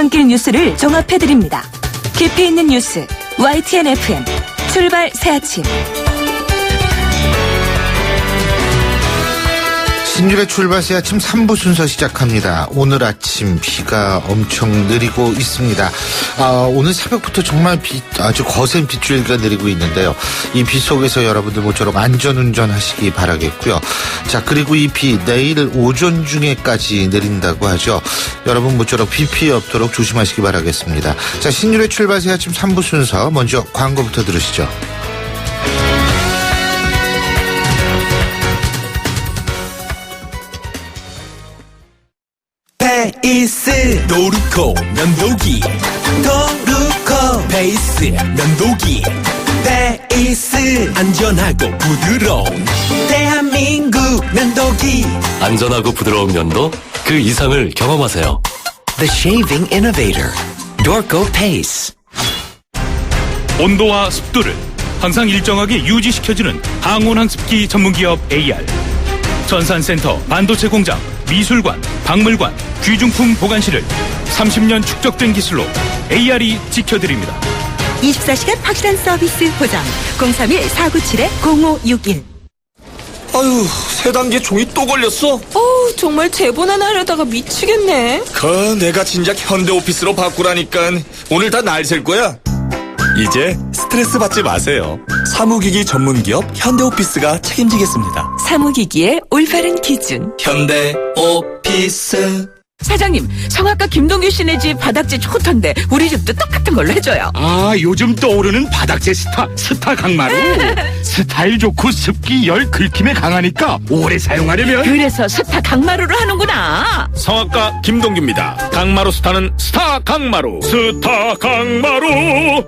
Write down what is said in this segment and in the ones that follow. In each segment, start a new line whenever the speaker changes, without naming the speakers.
퇴근길 뉴스를 종합해드립니다. 깊이 있는 뉴스 YTN FM 출발 새아침.
신율의 출발 새아침 3부 순서 시작합니다. 오늘 아침 비가 엄청 내리고 있습니다. 오늘 새벽부터 정말 아주 거센 빗줄기가 내리고 있는데요. 이 비 속에서 여러분들 모쪼록 안전운전 하시기 바라겠고요. 자, 그리고 이 비 내일 오전 중에까지 내린다고 하죠. 여러분 모쪼록 비 피해 없도록 조심하시기 바라겠습니다. 자, 신율의 출발 새아침 3부 순서 먼저 광고부터 들으시죠.
베이스 도루코 면도기 도루코 베이스 면도기 베이스 안전하고 부드러운 대한민국 면도기
안전하고 부드러운 면도 그 이상을 경험하세요.
The Shaving Innovator Dorco Pace.
온도와 습도를 항상 일정하게 유지시켜주는 항온항습기 전문기업 AR. 전산센터, 반도체 공장, 미술관, 박물관, 귀중품 보관실을 30년 축적된 기술로 AR이 지켜드립니다.
24시간 확실한 서비스 보장 031-497-0561.
아유, 세 단계 종이 또 걸렸어?
정말 제본 하나 하려다가 미치겠네.
내가 진작 현대오피스로 바꾸라니까. 오늘 다 날 셀 거야. 이제 스트레스 받지 마세요. 사무기기 전문기업 현대오피스가 책임지겠습니다.
사무기기의 올바른 기준.
현대오피스.
사장님, 성악가 김동규 씨네 집 바닥재 좋던데 우리 집도 똑같은 걸로 해줘요.
요즘 떠오르는 바닥재 스타 강마루. 스타일 좋고 습기 열 긁힘에 강하니까 오래 사용하려면.
그래서 스타 강마루를 하는구나.
성악가 김동규입니다. 강마루 스타는 스타 강마루. 스타 강마루.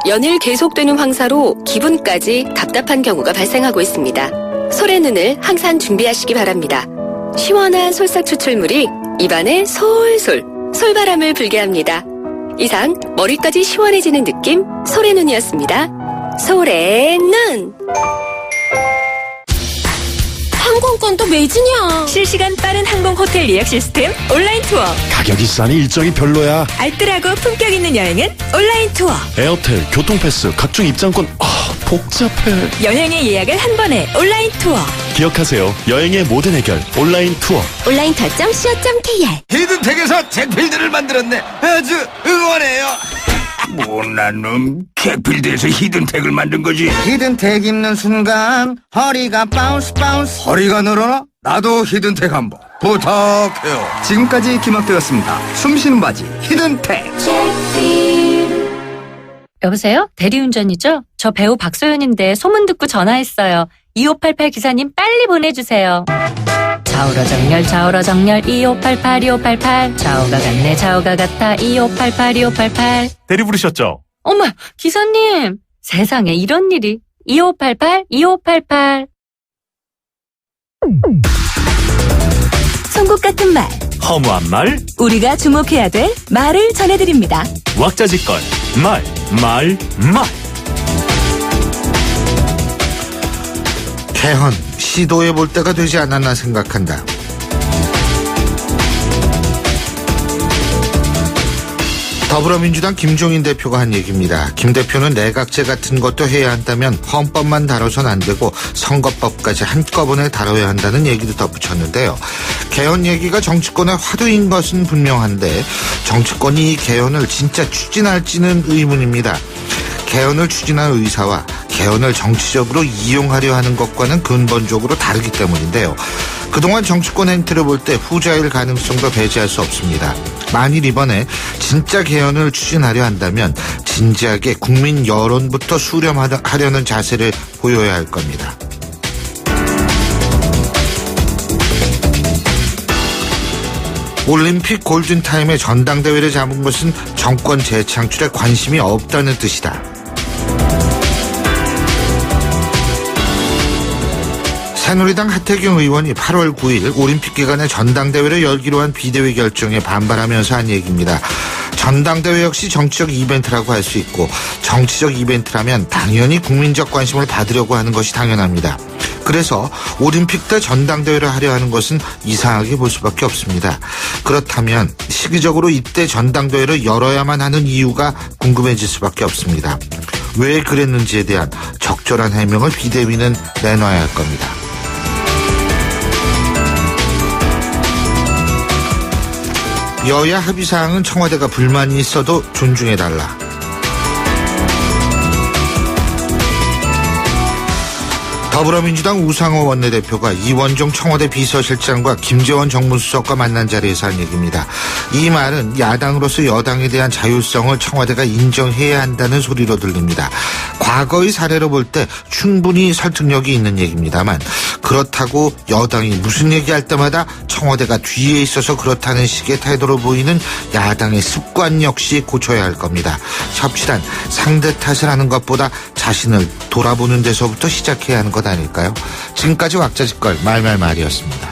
연일 계속되는 황사로 기분까지 답답한 경우가 발생하고 있습니다. 솔의 눈을 항상 준비하시기 바랍니다. 시원한 솔싹 추출물이 입안에 솔솔 솔바람을 불게 합니다. 이상 머리까지 시원해지는 느낌 솔의 눈이었습니다. 솔의 눈.
항공권도 매진이야.
실시간 빠른 항공 호텔 예약 시스템 온라인 투어.
가격이 싸니 일정이 별로야.
알뜰하고 품격 있는 여행은 온라인 투어.
에어텔, 교통패스, 각종 입장권. 복잡해.
여행의 예약을 한 번에 온라인 투어.
기억하세요. 여행의 모든 해결 온라인 투어.
온라인투어.co.kr.
히든텍에서 잭필드를 만들었네. 아주 응원해요. 못난 놈, 잭필드에서 히든텍을 만든 거지.
히든텍 입는 순간 허리가 바운스.
허리가 늘어나? 나도 히든텍 한번 부탁해요.
지금까지 기막되었습니다. 숨쉬는 바지 히든텍.
여보세요? 대리운전이죠? 저 배우 박소연인데 소문 듣고 전화했어요. 2588 기사님 빨리 보내주세요. 좌우로 정렬 2588 좌우가 같아 2588
대리 부르셨죠?
어머, 기사님! 세상에 이런 일이. 2588
송곳 같은 말,
허무한 말,
우리가 주목해야 될 말을 전해드립니다.
왁자지껄, 말.
개헌 시도해볼 때가 되지 않았나 생각한다. 더불어민주당 김종인 대표가 한 얘기입니다. 김 대표는 내각제 같은 것도 해야 한다면 헌법만 다뤄선 안 되고 선거법까지 한꺼번에 다뤄야 한다는 얘기도 덧붙였는데요. 개헌 얘기가 정치권의 화두인 것은 분명한데 정치권이 이 개헌을 진짜 추진할지는 의문입니다. 개헌을 추진할 의사와 개헌을 정치적으로 이용하려 하는 것과는 근본적으로 다르기 때문인데요. 그동안 정치권 행태를 볼 때 후자일 가능성도 배제할 수 없습니다. 만일 이번에 진짜 개헌을 추진하려 한다면 진지하게 국민 여론부터 수렴하려는 자세를 보여야 할 겁니다. 올림픽 골든타임의 전당대회를 잡은 것은 정권 재창출에 관심이 없다는 뜻이다. 새누리당 하태경 의원이 8월 9일 올림픽 기간에 전당대회를 열기로 한 비대위 결정에 반발하면서 한 얘기입니다. 전당대회 역시 정치적 이벤트라고 할 수 있고 정치적 이벤트라면 당연히 국민적 관심을 받으려고 하는 것이 당연합니다. 그래서 올림픽 때 전당대회를 하려 하는 것은 이상하게 볼 수밖에 없습니다. 그렇다면 시기적으로 이때 전당대회를 열어야만 하는 이유가 궁금해질 수밖에 없습니다. 왜 그랬는지에 대한 적절한 해명을 비대위는 내놔야 할 겁니다. 여야 합의사항은 청와대가 불만이 있어도 존중해달라. 더불어민주당 우상호 원내대표가 이원종 청와대 비서실장과 김재원 정무수석과 만난 자리에서 한 얘기입니다. 이 말은 야당으로서 여당에 대한 자율성을 청와대가 인정해야 한다는 소리로 들립니다. 과거의 사례로 볼 때 충분히 설득력이 있는 얘기입니다만 그렇다고 여당이 무슨 얘기할 때마다 청와대가 뒤에 있어서 그렇다는 식의 태도로 보이는 야당의 습관 역시 고쳐야 할 겁니다. 협치란 상대 탓을 하는 것보다 자신을 돌아보는 데서부터 시작해야 하는 것 아닐까요? 지금까지 왁자지껄 말말말이었습니다.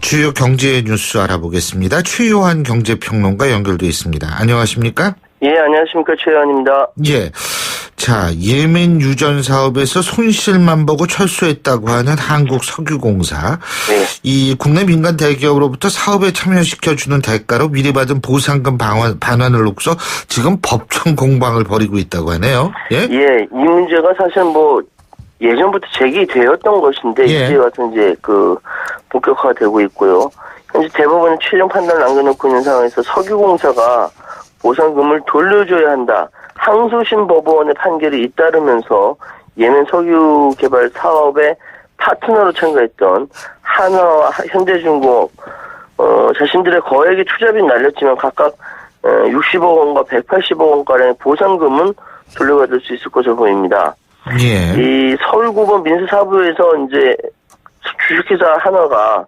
주요 경제 뉴스 알아보겠습니다. 최요한 경제평론가 연결돼 있습니다. 안녕하십니까?
예, 안녕하십니까. 최요한입니다.
예. 자, 예멘 유전 사업에서 손실만 보고 철수했다고 하는 한국석유공사.
네.
이 국내 민간 대기업으로부터 사업에 참여시켜주는 대가로 미리 받은 보상금 반환을 놓고서 지금 법정 공방을 벌이고 있다고 하네요. 예?
예, 이 문제가 사실 예전부터 제기되었던 것인데,
예.
이제 와서 이제 본격화가 되고 있고요. 현재 대법원은 최종 판단을 남겨놓고 있는 상황에서 석유공사가 보상금을 돌려줘야 한다. 항소심 법원의 판결이 잇따르면서 예멘 석유 개발 사업에 파트너로 참가했던 한화와 현대중공업, 자신들의 거액의 투자비는 날렸지만 각각 60억 원과 180억 원가량의 보상금은 돌려받을 수 있을 것으로 보입니다.
예.
이 서울고법 민사사부에서 이제 주식회사 한화가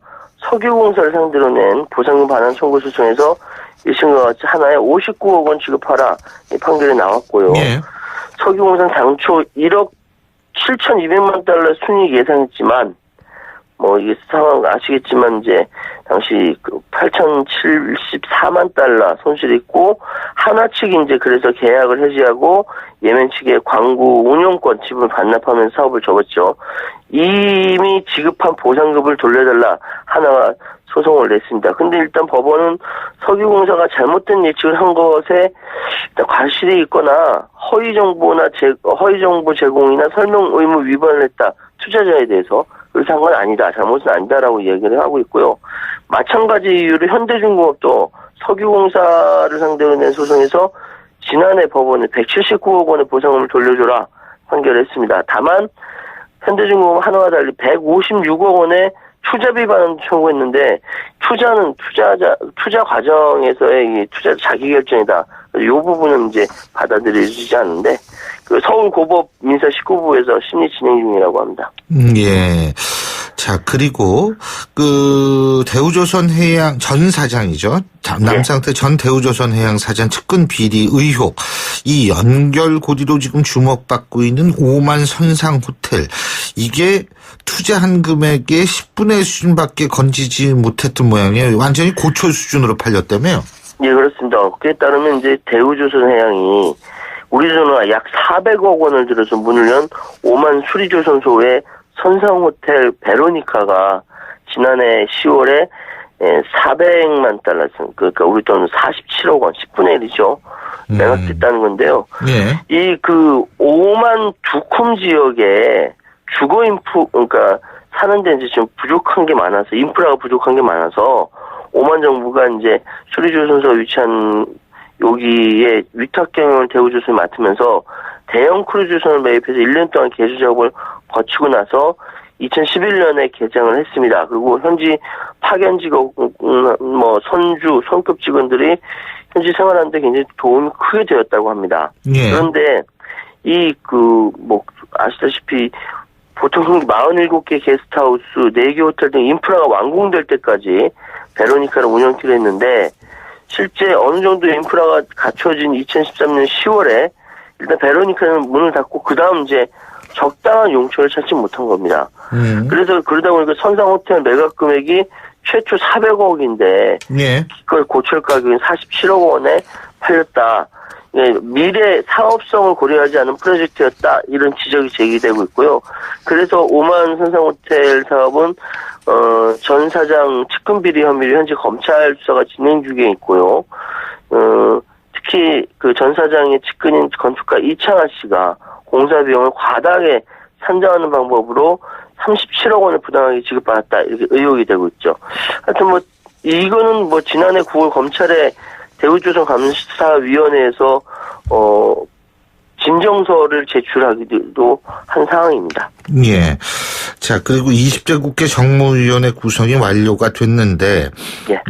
석유공사를 상대로 낸 보상금 반환 청구 소송에서 1심과 같이 하나에 59억 원 지급하라 이 판결이 나왔고요.
예.
석유공사는 당초 1억 7,200만 달러 순이익 예상했지만 이게 상황 아시겠지만 이제 당시 8,074만 달러 손실이 있고 하나 측이 이제 그래서 계약을 해지하고 예멘 측에 광구 운용권 지분을 반납하면서 사업을 접었죠. 이미 지급한 보상금을 돌려달라 하나가 소송을 냈습니다. 근데 일단 법원은 석유공사가 잘못된 예측을 한 것에 일단 과실이 있거나 허위 정보 제공이나 설명 의무 위반을 했다. 투자자에 대해서 그렇게 한 건 아니다. 잘못은 아니다라고 이야기를 하고 있고요. 마찬가지 이유로 현대중공업도 석유공사를 상대로 낸 소송에서 지난해 법원에 179억 원의 보상금을 돌려줘라 판결했습니다. 다만 현대중공업 한화와 달리 156억 원의 투자비 반환 청구했는데 투자는 투자 과정에서의 투자 자기결정이다. 이 부분은 이제 받아들여지지 않는데 서울고법 민사 19부에서 심리 진행 중이라고 합니다.
예. 자, 그리고 대우조선해양 전 사장이죠. 남상태 전 대우조선해양 사장 측근 비리 의혹. 이 연결 고리로 지금 주목받고 있는 오만 선상 호텔. 이게 투자한 금액의 10분의 1 수준밖에 건지지 못했던 모양이에요. 완전히 고철 수준으로 팔렸다며요?
예, 그렇습니다. 그에 따르면 이제 대우조선해양이 우리 돈으로 약 400억 원을 들여서 문을 연 오만 수리조선소의 선상호텔 베로니카가 지난해 10월에 400만 달러, 그러니까 우리 돈은 47억 원, 10분의 1이죠. 매각됐다는 건데요.
예.
이 오만 두콤 지역에 그러니까 사는데 이제 좀 부족한 게 많아서, 인프라가 부족한 게 많아서 오만 정부가 이제 수리조선소 위치한 여기에 위탁 경영을 대우조선이 맡으면서 대형 크루즈선을 매입해서 1년 동안 개조 작업을 거치고 나서 2011년에 개장을 했습니다. 그리고 현지 파견 직원, 선주, 손급 직원들이 현지 생활하는데 굉장히 도움이 크게 되었다고 합니다.
예.
그런데 아시다시피 보통 47개 게스트하우스, 4개 호텔 등 인프라가 완공될 때까지 베로니카를 운영키로 했는데 실제 어느 정도 인프라가 갖춰진 2013년 10월에 일단 베로니카는 문을 닫고 그 다음 이제 적당한 용처를 찾지 못한 겁니다. 그래서 그러다 보니까 선상 호텔 매각 금액이 최초 400억인데
예.
그걸 고철 가격인 47억 원에 팔렸다. 예, 미래 사업성을 고려하지 않은 프로젝트였다. 이런 지적이 제기되고 있고요. 그래서 오만 선상호텔 사업은 전 사장 측근 비리 혐의로 현재 검찰 수사가 진행 중에 있고요. 특히 그 전 사장의 측근인 건축가 이창하 씨가 공사 비용을 과다하게 산정하는 방법으로 37억 원을 부당하게 지급받았다. 이렇게 의혹이 되고 있죠. 하여튼 뭐 이거는 뭐 지난해 9월 검찰의 대우조선감사위원회에서 진정서를 제출하기도 한 상황입니다.
예. 자, 그리고 20대 국회 정무위원회 구성이 완료가 됐는데,
예.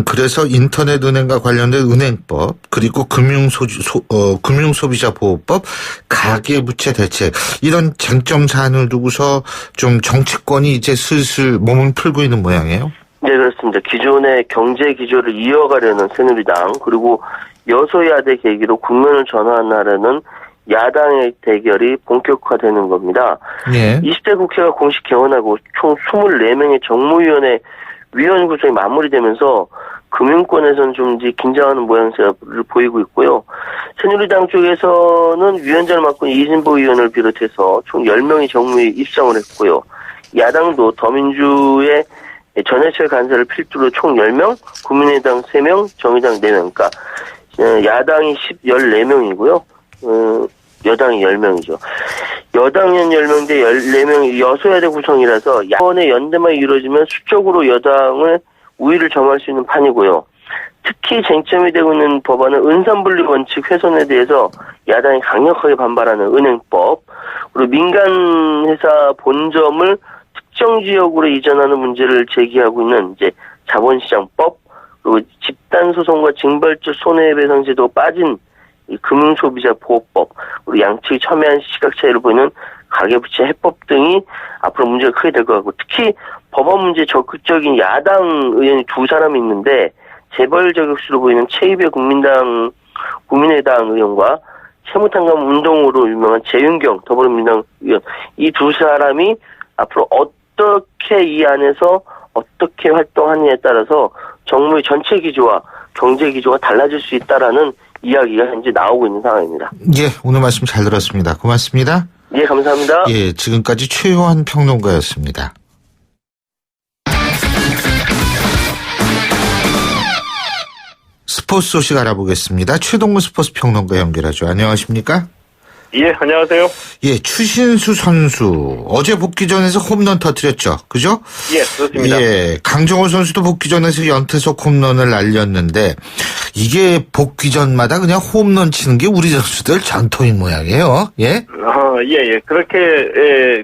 그래서 인터넷은행과 관련된 은행법, 그리고 금융소비자보호법, 가계부채 대책, 이런 쟁점 사안을 두고서 좀 정치권이 이제 슬슬 몸을 풀고 있는 모양이에요?
네, 그렇습니다. 기존의 경제 기조를 이어가려는 새누리당, 그리고 여소야대 계기로 국면을 전환하려는 야당의 대결이 본격화되는 겁니다.
예.
20대 국회가 공식 개원하고 총 24명의 정무위원회 위원 구성이 마무리되면서 금융권에서는 좀 이제 긴장하는 모양새를 보이고 있고요. 새누리당 쪽에서는 위원장을 맡고 이진보 의원을 비롯해서 총 10명의 정무위에 입성을 했고요. 야당도 더민주의 전해철 간사를 필두로 총 10명, 국민의당 3명, 정의당 4명, 그러니까 야당이 14명이고요. 여당이 10명이죠. 여당은 10명인데 14명이 여소야대 구성이라서 야권의 연대만 이루어지면 수적으로 여당을 우위를 점할 수 있는 판이고요. 특히 쟁점이 되고 있는 법안은 은산분리 원칙 훼손에 대해서 야당이 강력하게 반발하는 은행법, 그리고 민간 회사 본점을 특정 지역으로 이전하는 문제를 제기하고 있는 이제 자본시장법, 그리고 집단소송과 징벌적 손해배상 제도가 빠진 이 금융소비자보호법, 그리고 양측이 첨예한 시각 차이를 보이는 가계부채 해법 등이 앞으로 문제가 크게 될 것 같고, 특히 법안 문제에 적극적인 야당 의원이 2사람이 있는데 재벌 저격수로 보이는 최입의 국민의당 의원과 세무탕감 운동으로 유명한 재윤경 더불어민주당 의원, 이 2사람이 앞으로 어떻게 이 안에서 어떻게 활동하느냐에 따라서 정부의 전체 기조와 경제 기조가 달라질 수 있다라는 이야기가 현재 나오고 있는 상황입니다.
예, 오늘 말씀 잘 들었습니다. 고맙습니다.
예, 감사합니다.
예, 지금까지 최요한 평론가였습니다. 스포츠 소식 알아보겠습니다. 최동문 스포츠 평론가 연결하죠. 안녕하십니까?
예, 안녕하세요.
예, 추신수 선수 어제 복귀전에서 홈런 터뜨렸죠, 그죠?
예, 그렇습니다.
예, 강정호 선수도 복귀전에서 연태석 홈런을 날렸는데 이게 복귀전마다 그냥 홈런 치는 게 우리 선수들 전통인 모양이에요. 예?
예, 그렇게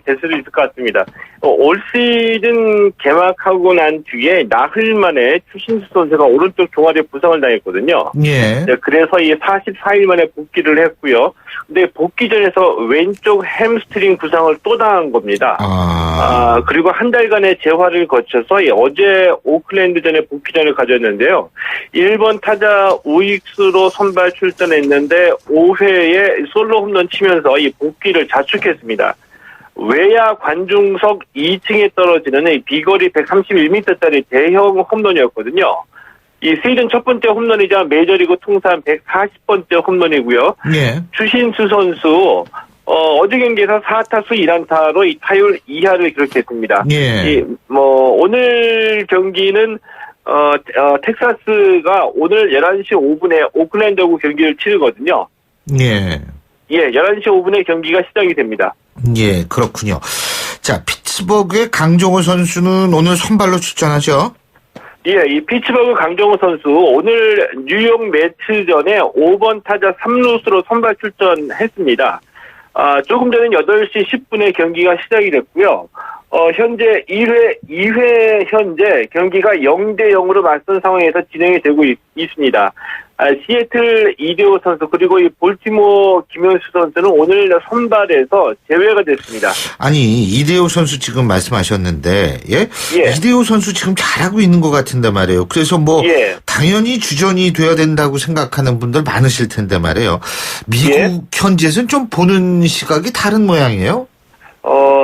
될 수도 있을 것 같습니다. 올 시즌 개막하고 난 뒤에 나흘 만에 추신수 선수가 오른쪽 종아리에 부상을 당했거든요.
예.
그래서 이 44일 만에 복귀를 했고요. 근데 복귀전에서 왼쪽 햄스트링 부상을 또 당한 겁니다. 그리고 한 달간의 재활을 거쳐서 어제 오클랜드전에 복귀전을 가졌는데요. 1번 타자 우익수로 선발 출전했는데 5회에 솔로 홈런 치면서 이 복귀를 자축했습니다. 외야 관중석 2층에 떨어지는 이 비거리 131m짜리 대형 홈런이었거든요. 이 시즌 첫 번째 홈런이자 메이저리그 통산 140번째 홈런이고요.
예.
추신수 선수 어제 경기에서 4타수 1안타로 이 타율 2할을 기록했습니다.
예.
오늘 경기는 텍사스가 오늘 11시 5분에 오클랜드하고 경기를 치르거든요.
예.
예, 11시 5분에 경기가 시작이 됩니다.
예, 그렇군요. 자, 피츠버그의 강정호 선수는 오늘 선발로 출전하죠?
예, 이 피츠버그 강정호 선수 오늘 뉴욕 매츠전에 5번 타자 3루수로 선발 출전했습니다. 조금 전에 8시 10분에 경기가 시작이 됐고요. 현재 2회 현재 경기가 0대0으로 맞선 상황에서 진행이 되고 있습니다. 시애틀 이대호 선수 그리고 이 볼티모어 김현수 선수는 오늘 선발에서 제외가 됐습니다.
아니 이대호 선수 지금 말씀하셨는데 예? 이대호 선수 지금 잘하고 있는 것 같은데 말이에요. 그래서 당연히 주전이 돼야 된다고 생각하는 분들 많으실 텐데 말이에요. 미국 현지에서는 좀 보는 시각이 다른 모양이에요.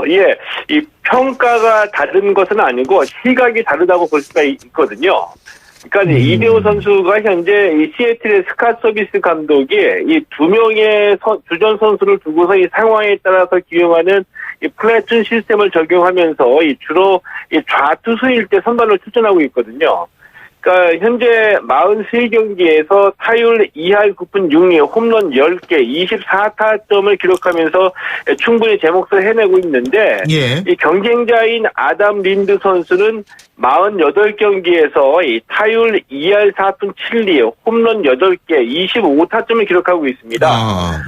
예, 이 평가가 다른 것은 아니고 시각이 다르다고 볼 수가 있거든요. 그러니까 이대호 선수가 현재 이 시애틀의 스캇 서비스 감독이 이 두 명의 주전 선수를 두고서 이 상황에 따라서 기용하는 이 플래툰 시스템을 적용하면서 이 주로 이 좌투수일 때 선발로 출전하고 있거든요. 그러니까 현재 43경기에서 타율 2할 9푼 6리, 홈런 10개, 24타점을 기록하면서 충분히 제 몫을 해내고 있는데
예.
이 경쟁자인 아담 린드 선수는 48경기에서 이 타율 2할 4푼 7리, 홈런 8개, 25타점을 기록하고 있습니다.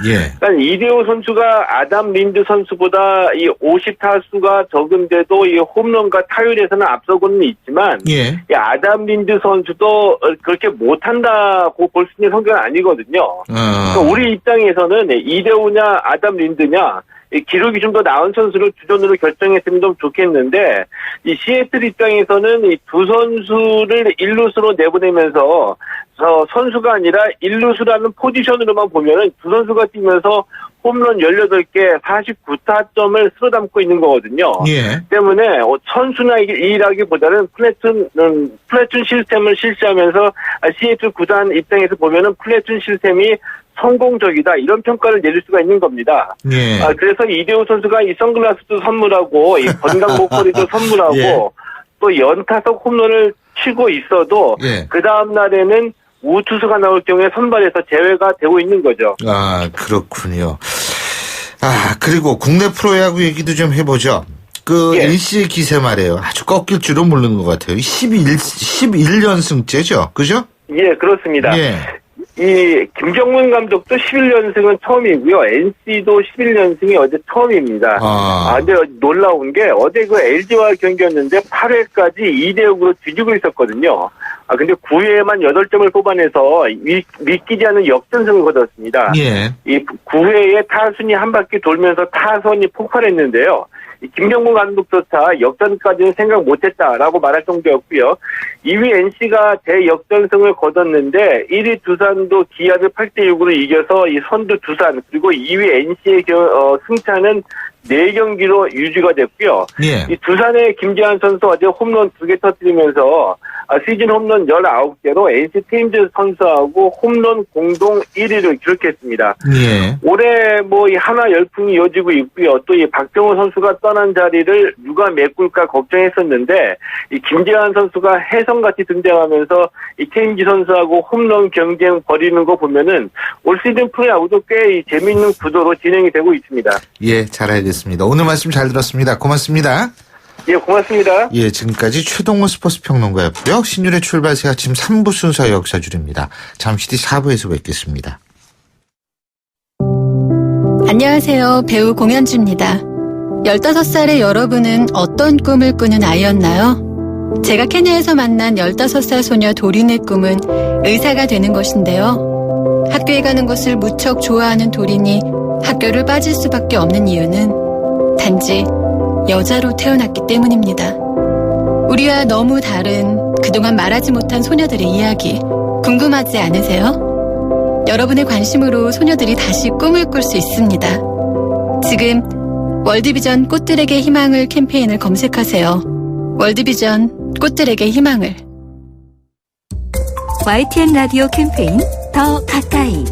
예.
그러니까 이대호 선수가 아담 린드 선수보다 이 50타수가 적은데도 이 홈런과 타율에서는 앞서고는 있지만
예.
이 아담 린드 선수도 그렇게 못한다고 볼 수 있는 성격은 아니거든요. 그러니까 우리 입장에서는 이대호냐 아담 린드냐 이 기록이 좀 더 나은 선수를 주전으로 결정했으면 좀 좋겠는데 이 시애틀 입장에서는 이 두 선수를 1루수로 내보내면서 선수가 아니라 1루수라는 포지션으로만 보면은 두 선수가 뛰면서 홈런 18개, 49타점을 쓸어 담고 있는 거거든요.
예.
때문에 선수나 일하기보다는 플래툰 시스템을 실시하면서 시애틀 구단 입장에서 보면은 플래툰 시스템이 성공적이다 이런 평가를 내릴 수가 있는 겁니다.
예.
그래서 이대호 선수가 이 선글라스도 선물하고 이 건강 목걸이도 선물하고
예.
또 연타석 홈런을 치고 있어도
예.
그 다음 날에는 우투수가 나올 경우에 선발에서 제외가 되고 있는 거죠.
그렇군요. 그리고 국내 프로야구 얘기도 좀 해보죠. 그
예.
NC의 기세 말이에요. 아주 꺾일 줄은 모르는 것 같아요. 11연승째죠, 그죠?
예, 그렇습니다.
예.
이 김정문 감독도 11연승은 처음이고요. NC도 11연승이 어제 처음입니다. 근데 놀라운 게 어제 그 LG와 경기였는데 8회까지 2대6으로 뒤지고 있었거든요. 근데 9회에만 8점을 뽑아내서 믿기지 않은 역전승을 거뒀습니다.
예.
이 9회에 타순이 한 바퀴 돌면서 타선이 폭발했는데요. 김정문 감독조차 역전까지는 생각 못했다라고 말할 정도였고요. 2위 NC가 대역전승을 거뒀는데 1위 두산도 기아를 8대6으로 이겨서 이 선두 두산 그리고 2위 NC의 승차는 4경기로 유지가 됐고요.
예.
이 두산의 김재환 선수 어제 홈런 2개 터뜨리면서 시즌 홈런 19개로 NC 테임즈 선수하고 홈런 공동 1위를 기록했습니다.
예.
올해 이 하나 열풍이 이어지고 있고요. 또 이 박정호 선수가 떠난 자리를 누가 메꿀까 걱정했었는데 이 김재환 선수가 혜성같이 등장하면서 이 테임즈 선수하고 홈런 경쟁 벌이는 거 보면은 올 시즌 프로야구도 꽤 재미있는 구도로 진행이 되고 있습니다.
예, 잘 알겠습니다. 오늘 말씀 잘 들었습니다. 고맙습니다.
예, 고맙습니다.
예, 지금까지 최동호 스포츠 평론가였고요. 신율의 출발 새 아침 3부 순서 역사줄입니다. 잠시 뒤 4부에서 뵙겠습니다.
안녕하세요. 배우 공연주입니다. 15살의 여러분은 어떤 꿈을 꾸는 아이였나요? 제가 케냐에서 만난 15살 소녀 도린의 꿈은 의사가 되는 것인데요. 학교에 가는 것을 무척 좋아하는 도린이 학교를 빠질 수밖에 없는 이유는 단지 여자로 태어났기 때문입니다. 우리와 너무 다른 그동안 말하지 못한 소녀들의 이야기 궁금하지 않으세요? 여러분의 관심으로 소녀들이 다시 꿈을 꿀 수 있습니다. 지금 월드비전 꽃들에게 희망을 캠페인을 검색하세요. 월드비전 꽃들에게 희망을.
YTN 라디오 캠페인 더 가까이.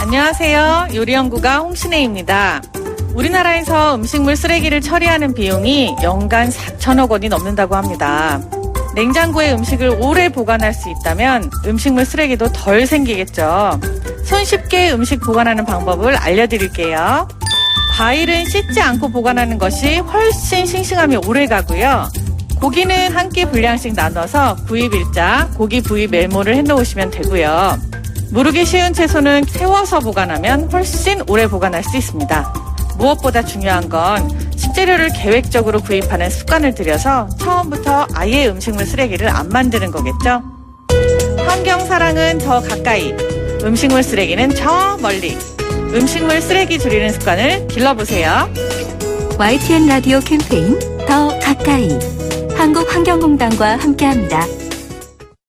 안녕하세요. 요리연구가 홍신혜입니다. 우리나라에서 음식물 쓰레기를 처리하는 비용이 연간 4천억 원이 넘는다고 합니다. 냉장고에 음식을 오래 보관할 수 있다면 음식물 쓰레기도 덜 생기겠죠. 손쉽게 음식 보관하는 방법을 알려드릴게요. 과일은 씻지 않고 보관하는 것이 훨씬 싱싱함이 오래 가고요. 고기는 한 끼 분량씩 나눠서 구입일자, 고기 부위 메모를 해놓으시면 되고요. 무르기 쉬운 채소는 세워서 보관하면 훨씬 오래 보관할 수 있습니다. 무엇보다 중요한 건 식재료를 계획적으로 구입하는 습관을 들여서 처음부터 아예 음식물 쓰레기를 안 만드는 거겠죠. 환경 사랑은 더 가까이, 음식물 쓰레기는 저 멀리. 음식물 쓰레기 줄이는 습관을 길러보세요.
YTN 라디오 캠페인 더 가까이. 한국환경공단과 함께합니다.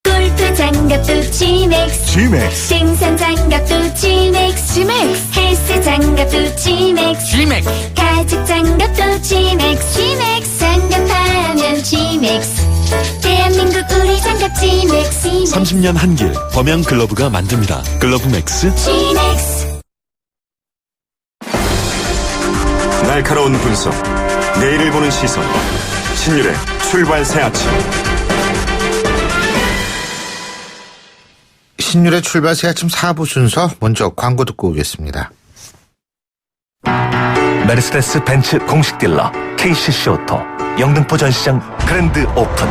골든 헬스 장갑도 지맥스.
지맥스.
등산 장갑도 지맥스.
지맥스.
헬스 장갑도 지맥스.
지맥스.
가죽 장갑도 지맥스. 지맥스. 장갑하면 지맥스. 대한민국 우리 장갑 지맥스.
30년 한길 범양 글러브가 만듭니다. 글러브 맥스.
지맥스.
날카로운 분석, 내일을 보는 시선, 신율의 출발 새 아침.
신율의 출발 새 아침 4부 순서 먼저 광고 듣고 오겠습니다.
메르세데스 벤츠 공식 딜러 KCC 오토 영등포 전시장 그랜드 오픈.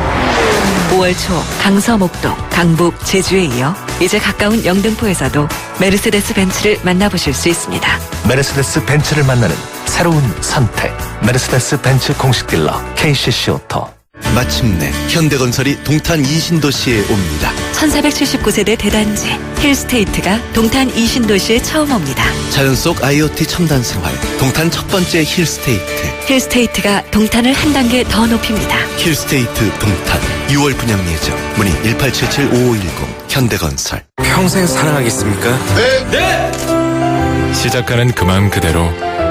5월 초 강서 목동, 강북, 제주에 이어 이제 가까운 영등포에서도 메르세데스 벤츠를 만나보실 수 있습니다.
메르세데스 벤츠를 만나는 새로운 선택. 메르세데스 벤츠 공식 딜러 KCC 오토.
마침내 현대건설이 동탄 이신도시에 옵니다.
1479세대 대단지 힐스테이트가 동탄 이신도시에 처음 옵니다.
자연 속 IoT 첨단 생활, 동탄 첫 번째 힐스테이트.
힐스테이트가 동탄을 한 단계 더 높입니다.
힐스테이트 동탄 6월 분양 예정. 문의 1877-5510 현대건설.
평생 사랑하겠습니까?
네! 시작하는 그 마음 그대로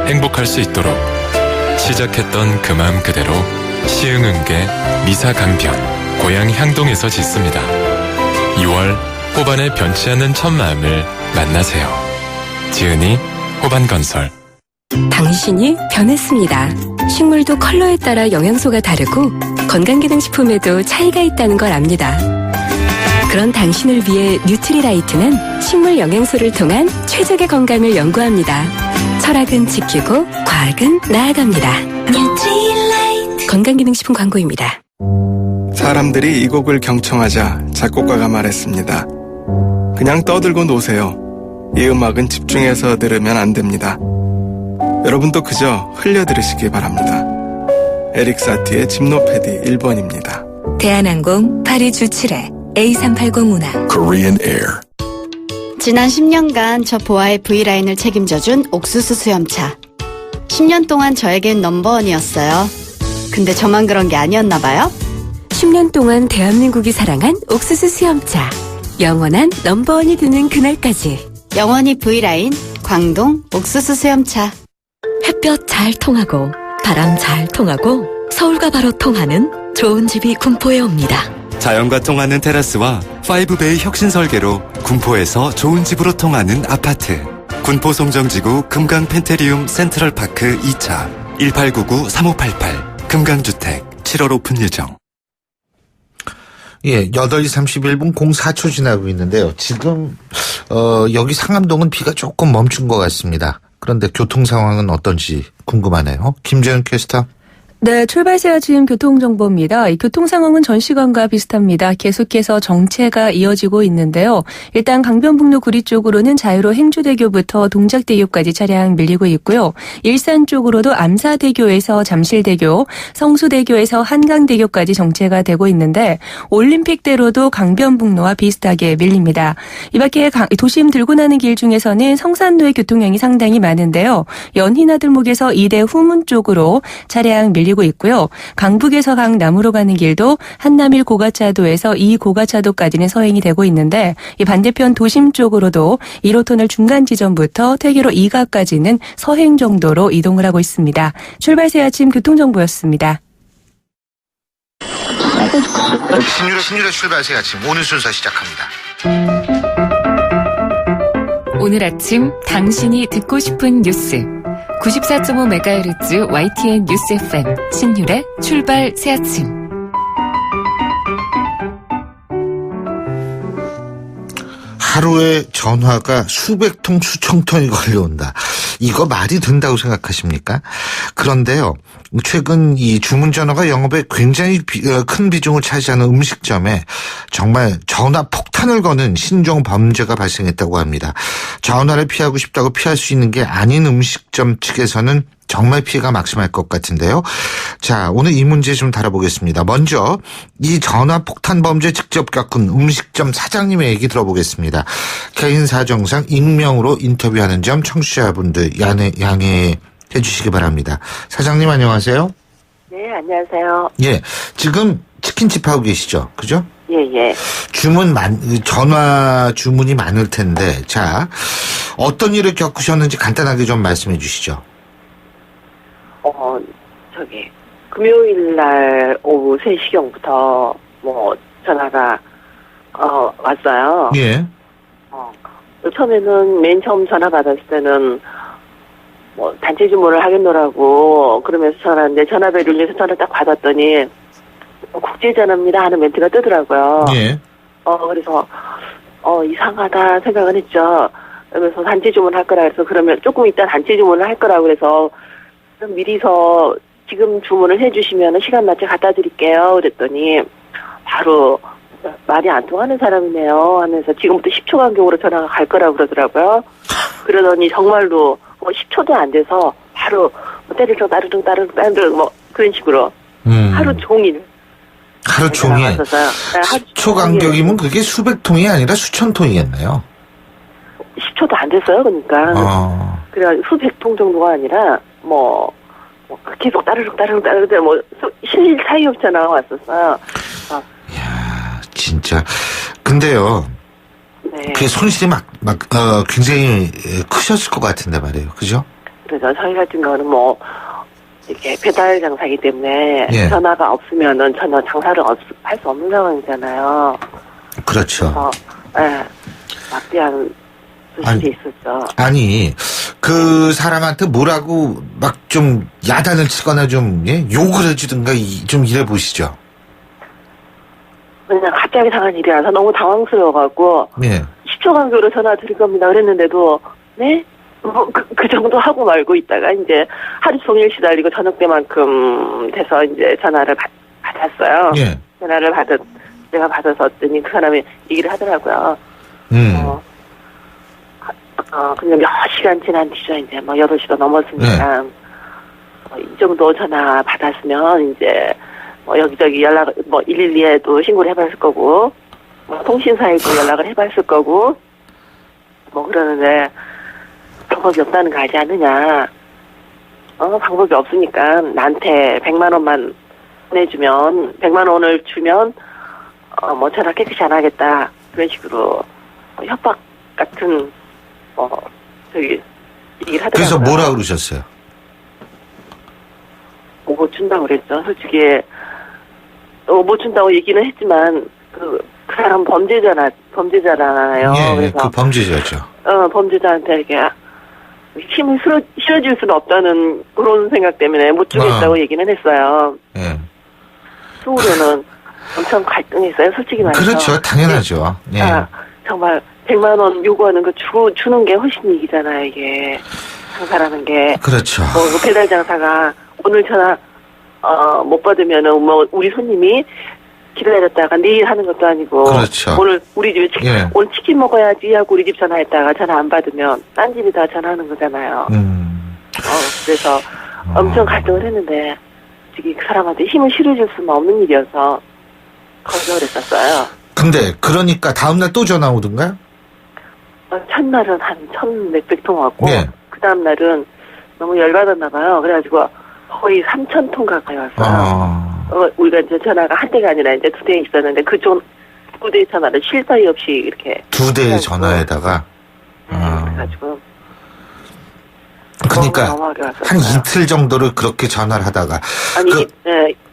행복할 수 있도록 시작했던 그 마음 그대로 시흥은계 미사강변 고향 향동에서 짓습니다. 2월 호반에 변치 않는 첫 마음을 만나세요. 지은이 호반건설.
당신이 변했습니다. 식물도 컬러에 따라 영양소가 다르고 건강기능식품에도 차이가 있다는 걸 압니다. 그런 당신을 위해 뉴트리라이트는 식물 영양소를 통한 최적의 건강을 연구합니다. 철학은 지키고 과학은 나아갑니다. 뉴트리라이트. 건강기능식품 광고입니다.
사람들이 이 곡을 경청하자 작곡가가 말했습니다. 그냥 떠들고 노세요. 이 음악은 집중해서 들으면 안 됩니다. 여러분도 그저 흘려 들으시기 바랍니다. 에릭 사티의 집노패디 1번입니다.
대한항공 파리 주출해 A380 문화
Korean Air.
지난 10년간 저 보아의 V라인을 책임져준 옥수수 수염차. 10년 동안 저에겐 넘버원이었어요. 근데 저만 그런 게 아니었나 봐요.
10년 동안 대한민국이 사랑한 옥수수 수염차. 영원한 넘버원이 되는 그날까지.
영원히 V라인, 광동 옥수수 수염차.
햇볕 잘 통하고 바람 잘 통하고 서울과 바로 통하는 좋은 집이 군포에 옵니다.
자연과 통하는 테라스와 5베이 혁신 설계로 군포에서 좋은 집으로 통하는 아파트. 군포 송정지구 금강 펜테리움 센트럴파크 2차 1899-3588 금강주택 7월 오픈 예정.
예, 8시 31분 04초 지나고 있는데요. 지금 여기 상암동은 비가 조금 멈춘 것 같습니다. 그런데 교통 상황은 어떤지 궁금하네요. 김재현 캐스터.
네, 출발새 아침 교통정보입니다. 이 교통 상황은 전 시간과 비슷합니다. 계속해서 정체가 이어지고 있는데요. 일단 강변북로 구리 쪽으로는 자유로 행주대교부터 동작대교까지 차량 밀리고 있고요. 일산 쪽으로도 암사대교에서 잠실대교, 성수대교에서 한강대교까지 정체가 되고 있는데 올림픽대로도 강변북로와 비슷하게 밀립니다. 이 밖에 도심 들고 나는 길 중에서는 성산로의 교통량이 상당히 많은데요. 연희나들목에서 이대 후문 쪽으로 차량 밀리고 있고요. 강북에서 강남으로 가는 길도 한남일 고가차도에서 2고가차도까지는 서행이 되고 있는데 이 반대편 도심 쪽으로도 1호터널 중간 지점부터 퇴계로 2가까지는 서행 정도로 이동을 하고 있습니다. 출발새 아침 교통정보였습니다.
신율의 출발새 아침 오늘 순서 시작합니다.
오늘 아침 당신이 듣고 싶은 뉴스 94.5MHz YTN 뉴스 FM 신율의 출발 새아침.
하루에 전화가 수백 통, 수천 통이 걸려온다. 이거 말이 된다고 생각하십니까? 그런데요, 최근 이 주문 전화가 영업에 굉장히 큰 비중을 차지하는 음식점에 정말 전화 폭탄을 거는 신종 범죄가 발생했다고 합니다. 전화를 피하고 싶다고 피할 수 있는 게 아닌 음식점 측에서는 정말 피해가 막심할 것 같은데요. 자, 오늘 이 문제 좀 다뤄보겠습니다. 먼저 이 전화 폭탄 범죄 직접 겪은 음식점 사장님의 얘기 들어보겠습니다. 개인 사정상 익명으로 인터뷰하는 점 청취자분들 양해해 주시기 바랍니다. 사장님 안녕하세요.
네, 안녕하세요.
예, 지금 치킨집 하고 계시죠? 그죠?
예.
전화 주문이 많을 텐데, 자, 어떤 일을 겪으셨는지 간단하게 좀 말씀해 주시죠.
금요일 날 오후 3시경부터 전화가, 왔어요.
예.
처음에는 맨 처음 전화 받았을 때는 단체 주문을 하겠노라고 그러면서 전화하는데 전화벨 울려서 전화 딱 받았더니 국제전화입니다 하는 멘트가 뜨더라고요.
예.
그래서 이상하다 생각은 했죠. 그래서 단체 주문할 거라 해서 그러면 조금 이따 단체 주문을 할 거라고 그래서 그럼 미리서 지금 주문을 해주시면 시간 맞춰 갖다 드릴게요. 그랬더니 바로 말이 안 통하는 사람이네요 하면서 지금부터 10초 간격으로 전화가 갈 거라고 그러더라고요. 그러더니 정말로 10초도 안 돼서 바로 때르릉 따르릉 그런 식으로 하루 종일.
하루 종일? 10초 간격이면 그게 수백 통이 아니라 수천 통이겠네요.
10초도 안 됐어요, 그러니까. 그래 수백 통 정도가 아니라 계속 따르릉 쉴 사이 없이 전화가 왔었어요.
이야, 진짜. 근데요.
네.
그 손실이 굉장히 크셨을 것 같은데 말이에요. 그죠?
그래서 저희 같은 거는 이렇게 배달 장사이기 때문에
예.
전화가 없으면은 전혀 장사를 할 수 없는 상황이잖아요.
그렇죠.
그래서, 막대한 소식이 있었죠.
아니, 그 사람한테 뭐라고 좀 야단을 치거나 좀, 욕을 해주든가 좀 이래 보시죠.
그냥 갑자기 당한 일이라서 너무 당황스러워갖고,
예.
10초 간격으로 전화 드릴 겁니다. 그랬는데도, 네? 그 정도 하고 말고 있다가 이제 하루 종일 시달리고 저녁 때만큼 돼서 이제 전화를 받았어요.
예.
전화를 내가 받아서 했더니 그 사람이 얘기를 하더라고요. 그냥 몇 시간 지난 뒤죠. 이제 8시가 넘었으니까. 이 정도 전화 받았으면 이제 여기저기 112에도 신고를 해봤을 거고, 통신사에도 연락을 해봤을 거고, 그러는데, 방법이 없다는 거 알지 않느냐. 방법이 없으니까, 나한테 100만 원만 보내주면, 100만 원을 주면, 전화 깨끗이 안 하겠다. 그런 식으로, 협박 같은, 얘기를 하더라고요.
그래서 뭐라 그러셨어요?
못 준다고 그랬죠. 솔직히 못 준다고 얘기는 했지만 그 사람 범죄자잖아요.
예,
그래서
그 범죄자죠.
범죄자한테 이렇게 힘을 실어줄 수는 없다는 그런 생각 때문에 못 주겠다고 얘기는 했어요.
예.
속으로는 엄청 갈등했어요. 솔직히 말해서.
그렇죠. 당연하죠. 예.
정말 100만 원 요구하는 거 주는 게 훨씬 이기잖아요. 이게 장사라는 게.
그렇죠.
배달 장사가 오늘 전화 못 받으면은 우리 손님이 기다렸다가 내일 하는 것도 아니고.
그렇죠.
오늘 우리 집에 오늘 치킨 먹어야지 하고 우리 집 전화했다가 전화 안 받으면 딴 집에다 전화하는 거잖아요. 그래서 엄청 갈등을 했는데 그 사람한테 힘을 실어줄 수는 없는 일이어서 거절을 했었어요.
근데 그러니까 다음날 또 전화 오던가요?
첫날은 한 1,몇백 통 왔고 그 다음날은 너무 열받았나 봐요. 그래가지고 거의 3,000통 가까이 왔어요. 우리가 이제 전화가 한 대가 아니라 이제 2대 있었는데 그 두 대의 전화를 쉴 사이 없이 이렇게
2대의 전화에다가
그래가지고
그러니까 한 이틀 정도를 그렇게 전화를 하다가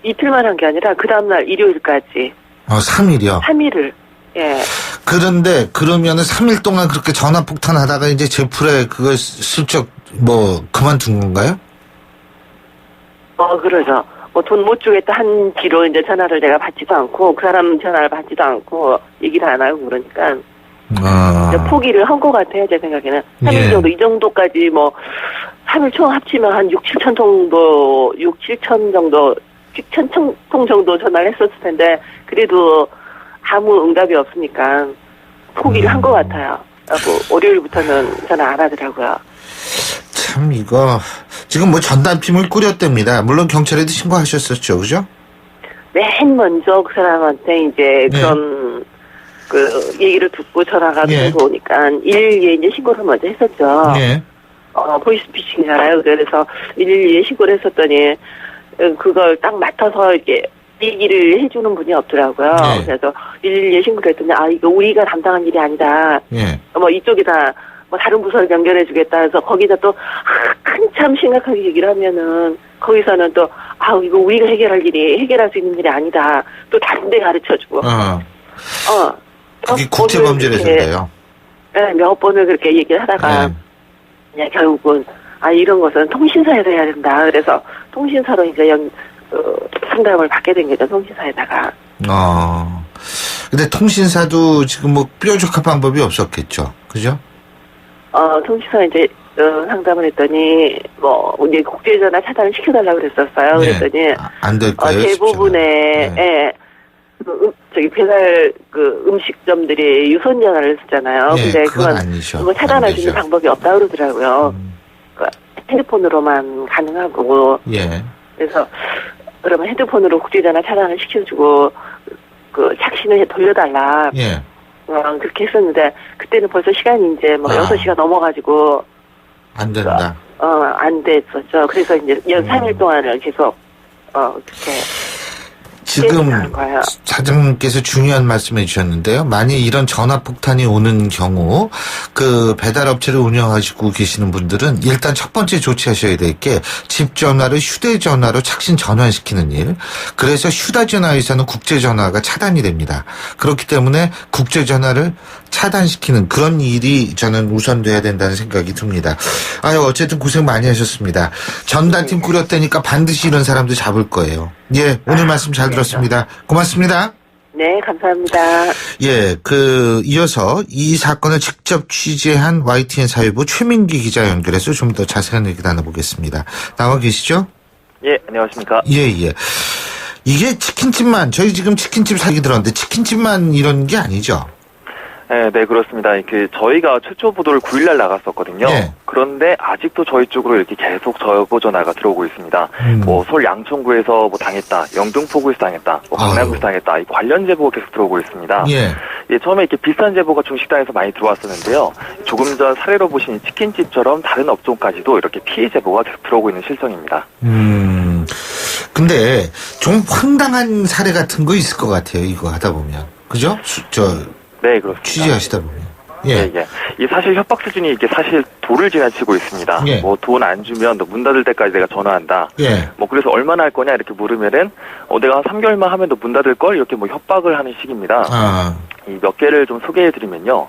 이틀만 한 게 아니라 그 다음날 일요일까지
3일이요?
3일을
그런데 그러면은 3일 동안 그렇게 전화 폭탄하다가 이제 제풀에 그걸 슬쩍 그만둔 건가요?
그러죠. 돈 못 주겠다 한 뒤로 이제 전화를 내가 받지도 않고 그 사람 전화를 받지도 않고 얘기를 안 하고 그러니까 이제 포기를 한 것 같아요. 제 생각에는 3일 정도 이 정도까지 3일 총 합치면 한 6,000통 정도 6,000통 정도 전화를 했었을 텐데 그래도 아무 응답이 없으니까 포기를 한 것 같아요. 월요일부터는 전화 안 하더라고요.
참 이거 지금 전담팀을 꾸렸답니다. 물론 경찰에도 신고하셨었죠, 그죠?
맨 먼저 그 사람한테 이제 그런 그 얘기를 듣고 전화가 들어오니까 112에 이제 신고를 먼저 했었죠. 보이스피싱이잖아요. 그래서 112에 신고를 했었더니 그걸 딱 맡아서 이렇게 얘기를 해주는 분이 없더라고요.
네.
그래서 112에 신고를 했더니 이거 우리가 담당한 일이 아니다.
예.
뭐 이쪽에다 뭐 다른 부서를 연결해주겠다 해서 거기다 또 한참 심각하게 얘기를 하면은 거기서는 또 이거 우리가 해결할 수 있는 일이 아니다. 또 다른 데 가르쳐주고.
그게 국제범죄라서 그래요.
네, 몇 번을 그렇게 얘기를 하다가 그냥 결국은 이런 것은 통신사에서 해야 된다. 그래서 통신사로 이제 상담을 받게 된 거죠. 통신사에다가.
근데 통신사도 지금 뭐 뾰족한 방법이 없었겠죠. 그죠?
통신사 이제 상담을 했더니 이제 국제전화 차단을 시켜달라고 그랬었어요.
네.
그랬더니
안 될 거예요.
대부분의 배달 음식점들이 유선 전화를 쓰잖아요. 근데 그거 차단할 수 있는 방법이 없다 그러더라고요. 핸드폰으로만 가능하고.
예.
그래서 그러면 핸드폰으로 국제전화 차단을 시켜주고 착신을 돌려달라.
예.
그렇게 했었는데 그때는 벌써 시간이 이제 6시가 넘어가지고
안 된다.
안 됐었죠. 그래서 이제 3일 동안을 계속 그렇게
지금 사장님께서 중요한 말씀해 주셨는데요. 만약 이런 전화 폭탄이 오는 경우 그 배달업체를 운영하시고 계시는 분들은 일단 첫 번째 조치하셔야 될 게 집 전화를 휴대전화로 착신 전환시키는 일. 그래서 휴대전화에서는 국제전화가 차단이 됩니다. 그렇기 때문에 국제전화를 차단시키는 그런 일이 저는 우선돼야 된다는 생각이 듭니다. 어쨌든 고생 많이 하셨습니다. 전단팀 꾸렸다니까 반드시 이런 사람들 잡을 거예요. 예, 오늘 말씀 잘 들었습니다. 고맙습니다.
네, 감사합니다.
예, 이어서 이 사건을 직접 취재한 YTN 사회부 최민기 기자 연결해서 좀 더 자세한 얘기 나눠보겠습니다. 나와 계시죠?
예, 안녕하십니까?
예. 이게 치킨집만, 저희 지금 치킨집 사기 들었는데 치킨집만 이런 게 아니죠?
네, 그렇습니다. 저희가 최초 보도를 9일날 나갔었거든요.
네.
그런데 아직도 저희 쪽으로 이렇게 계속 저보 전화가 들어오고 있습니다. 서울 양천구에서 당했다, 영등포구에서 당했다, 강남구에서 당했다, 이 관련 제보가 계속 들어오고 있습니다. 예, 처음에 이렇게 비슷한 제보가 중식당에서 많이 들어왔었는데요. 조금 전 사례로 보신 이 치킨집처럼 다른 업종까지도 이렇게 피해 제보가 계속 들어오고 있는 실정입니다.
근데 좀 황당한 사례 같은 거 있을 것 같아요. 이거 하다 보면. 그죠?
네, 그렇습니다.
취재하시다 보면.
예. 이 사실 협박 수준이 이게 사실 도를 지나치고 있습니다.
예.
돈 안 주면 너 문 닫을 때까지 내가 전화한다.
예.
그래서 얼마나 할 거냐 이렇게 물으면은 내가 한 3개월만 하면 너 문 닫을 걸 이렇게 협박을 하는 식입니다. 이 몇 개를 좀 소개해 드리면요.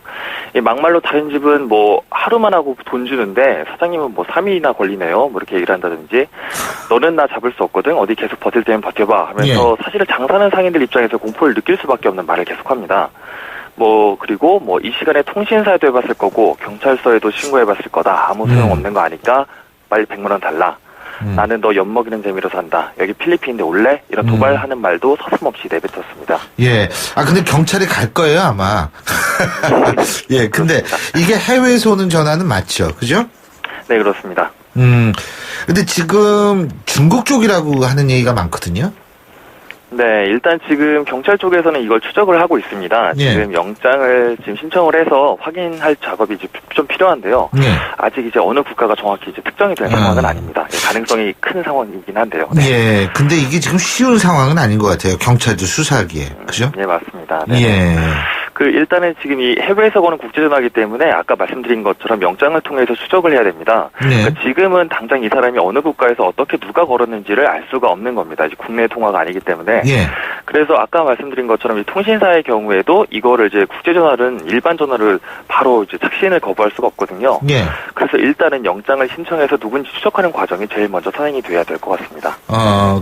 이 막말로 다른 집은 하루만 하고 돈 주는데 사장님은 3일이나 걸리네요. 이렇게 얘기를 한다든지 너는 나 잡을 수 없거든. 어디 계속 버틸 때면 버텨봐 하면서 사실은 장사하는 상인들 입장에서 공포를 느낄 수밖에 없는 말을 계속합니다. 그리고 이 시간에 통신사에도 해봤을 거고 경찰서에도 신고해봤을 거다. 아무 소용없는 거 아니까 빨리 100만 원 달라. 나는 너 엿먹이는 재미로 산다. 여기 필리핀인데 올래? 이런 도발하는 말도 서슴없이 내뱉었습니다.
예. 근데 경찰이 갈 거예요, 아마. 예, 근데 이게 해외에서 오는 전화는 맞죠? 그죠?
네, 그렇습니다.
근데 지금 중국 쪽이라고 하는 얘기가 많거든요?
네, 일단 지금 경찰 쪽에서는 이걸 추적을 하고 있습니다. 지금 영장을 지금 신청을 해서 확인할 작업이 좀 필요한데요. 아직 이제 어느 국가가 정확히 특정이 된 상황은 아닙니다. 가능성이 큰 상황이긴 한데요. 네.
예, 근데 이게 지금 쉬운 상황은 아닌 것 같아요. 경찰도 수사하기에. 그죠?
네, 맞습니다. 네.
예.
일단은 지금 이 해외에서 거는 국제전화이기 때문에 아까 말씀드린 것처럼 영장을 통해서 추적을 해야 됩니다. 그러니까 지금은 당장 이 사람이 어느 국가에서 어떻게 누가 걸었는지를 알 수가 없는 겁니다. 이제 국내 통화가 아니기 때문에. 그래서 아까 말씀드린 것처럼 이 통신사의 경우에도 이거를 이제 국제전화는 일반 전화를 바로 이제 착신을 거부할 수가 없거든요. 그래서 일단은 영장을 신청해서 누군지 추적하는 과정이 제일 먼저 선행이 돼야 될 것 같습니다.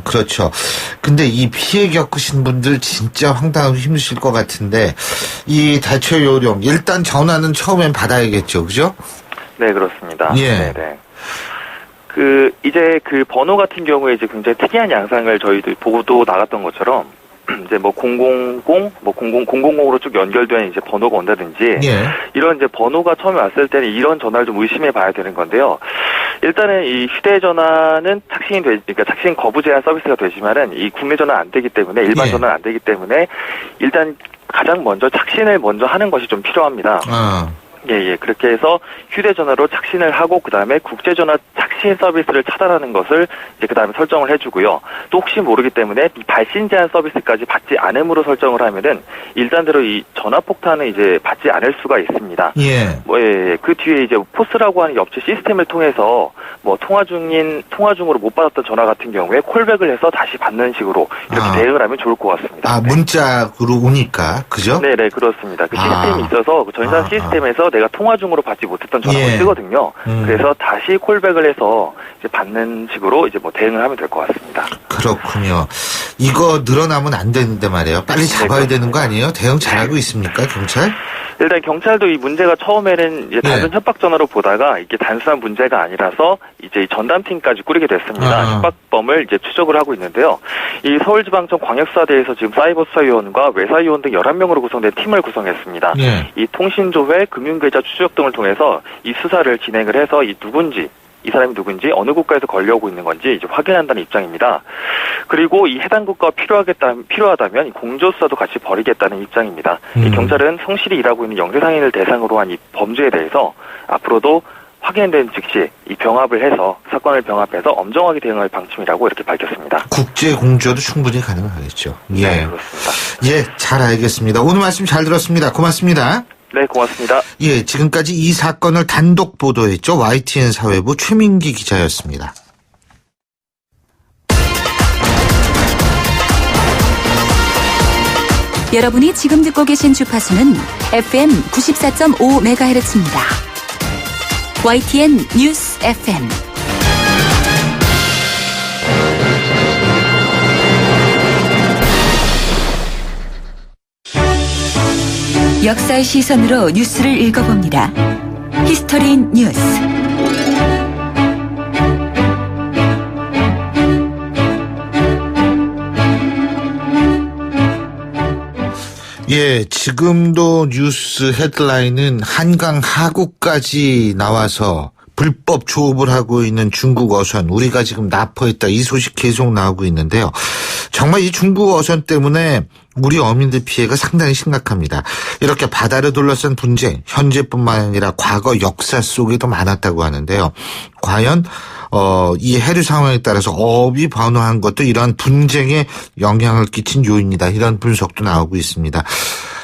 그렇죠. 근데 이 피해 겪으신 분들 진짜 황당하고 힘드실 것 같은데 이 대처 요령 일단 전화는 처음엔 받아야겠죠, 그죠?
네, 그렇습니다.
예.
네. 이제 번호 같은 경우에 이제 굉장히 특이한 양상을 저희들 보고도 나갔던 것처럼 이제 000으로 쭉 연결된 이제 번호가 온다든지 이런 이제 번호가 처음에 왔을 때는 이런 전화를 좀 의심해 봐야 되는 건데요. 일단은 이 휴대전화는 그러니까 착신 거부 제한 서비스가 되지만은 이 국내 전화는 안 되기 때문에 일반 전화는 안 되기 때문에 일단 가장 먼저 착신을 먼저 하는 것이 좀 필요합니다. 예. 그렇게 해서 휴대전화로 착신을 하고 그다음에 국제전화 착신 택시 서비스를 차단하는 것을 이제 그 다음에 설정을 해주고요. 또 혹시 모르기 때문에 이 발신 제한 서비스까지 받지 않음으로 설정을 하면은 일단대로 이 전화 폭탄은 이제 받지 않을 수가 있습니다.
예.
그 뒤에 이제 포스라고 하는 업체 시스템을 통해서 뭐 통화 중으로 못 받았던 전화 같은 경우에 콜백을 해서 다시 받는 식으로 이렇게 대응을 하면 좋을 것 같습니다.
문자로 오니까 그죠?
네네 그렇습니다. 그 시스템이 있어서 그 전산 시스템에서 내가 통화 중으로 받지 못했던 전화를 뜨거든요. 그래서 다시 콜백을 해서 이제 받는 식으로 이제 뭐 대응을 하면 될 것 같습니다.
그렇군요. 이거 늘어나면 안 되는데 말이에요. 빨리 잡아야 되는 거 아니에요? 대응 잘하고 있습니까, 경찰?
일단 경찰도 이 문제가 처음에는 이제 단순 협박 전화로 보다가 이게 단순한 문제가 아니라서 이제 전담팀까지 꾸리게 됐습니다. 협박범을 이제 추적을 하고 있는데요. 이 서울지방청 광역수사대에서 지금 사이버수사위원과 외사위원 등 11명으로 구성된 팀을 구성했습니다. 이 통신조회, 금융계좌 추적 등을 통해서 이 수사를 진행을 해서 이 사람이 누군지 어느 국가에서 걸려오고 있는 건지 이제 확인한다는 입장입니다. 그리고 이 해당 국가가 필요하다면 공조수사도 같이 벌이겠다는 입장입니다. 이 경찰은 성실히 일하고 있는 영세상인을 대상으로 한 이 범죄에 대해서 앞으로도 확인된 즉시 이 병합을 해서 사건을 병합해서 엄정하게 대응할 방침이라고 이렇게 밝혔습니다.
국제 공조도 충분히 가능하겠죠. 예,
네, 그렇습니다.
예, 잘 알겠습니다. 오늘 말씀 잘 들었습니다. 고맙습니다.
네, 고맙습니다.
예, 지금까지 이 사건을 단독 보도했죠. YTN 사회부 최민기 기자였습니다.
여러분이 지금 듣고 계신 주파수는 FM 94.5MHz입니다. YTN 뉴스 FM. 역사의 시선으로 뉴스를 읽어봅니다. 히스토리 뉴스.
예, 지금도 뉴스 헤드라인은 한강 하구까지 나와서 불법 조업을 하고 있는 중국 어선, 우리가 지금 납포했다, 이 소식 계속 나오고 있는데요. 정말 이 중국 어선 때문에 우리 어민들 피해가 상당히 심각합니다. 이렇게 바다를 둘러싼 분쟁, 현재뿐만 아니라 과거 역사 속에도 많았다고 하는데요. 과연 이 해류 상황에 따라서 어업이 변화한 것도 이러한 분쟁에 영향을 끼친 요인이다, 이런 분석도 나오고 있습니다.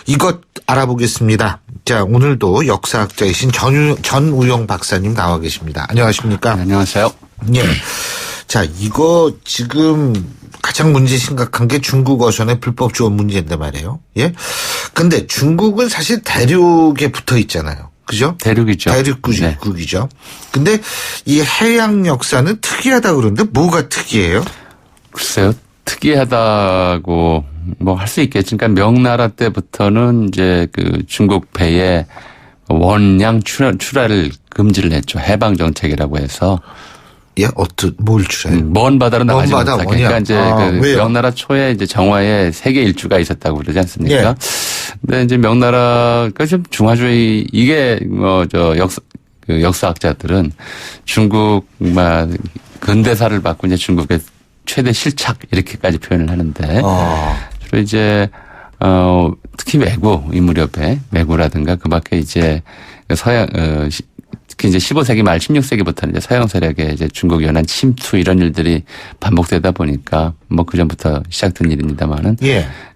이것 알아보겠습니다. 자, 오늘도 역사학자이신 전우용 박사님 나와 계십니다. 안녕하십니까?
안녕하세요.
예. 자, 이거 지금 가장 문제 심각한 게 중국 어선의 불법 조업 문제인데 말이에요. 예. 근데 중국은 사실 대륙에 붙어 있잖아요. 그죠?
대륙이죠.
대륙국이죠. 네. 근데 이 해양 역사는 특이하다 그러는데 뭐가 특이해요?
글쎄요. 특이하다고 뭐 할 수 있겠지. 그러니까 명나라 때부터는 이제 그 중국 배에 원양 출하를 금지를 했죠. 해방 정책이라고 해서.
예, 뭘 출하요?
먼 바다로 나가지 못하게. 그러니까 이제 그
왜요?
명나라 초에 이제 정화에 세계 일주가 있었다고 그러지 않습니까?
예.
근데 이제 명나라가 좀 중화주의, 이게 뭐 역사학자들은 중국 근대사를 받고 이제 중국의 최대 실착 이렇게까지 표현을 하는데 주로 이제 특히 외구, 이 무렵에 외구라든가 그 밖에 이제 서양 특히 이제 15세기 말 16세기부터는 이제 서양 세력의 이제 중국 연안 침투 이런 일들이 반복되다 보니까 뭐 그 전부터 시작된 일입니다만은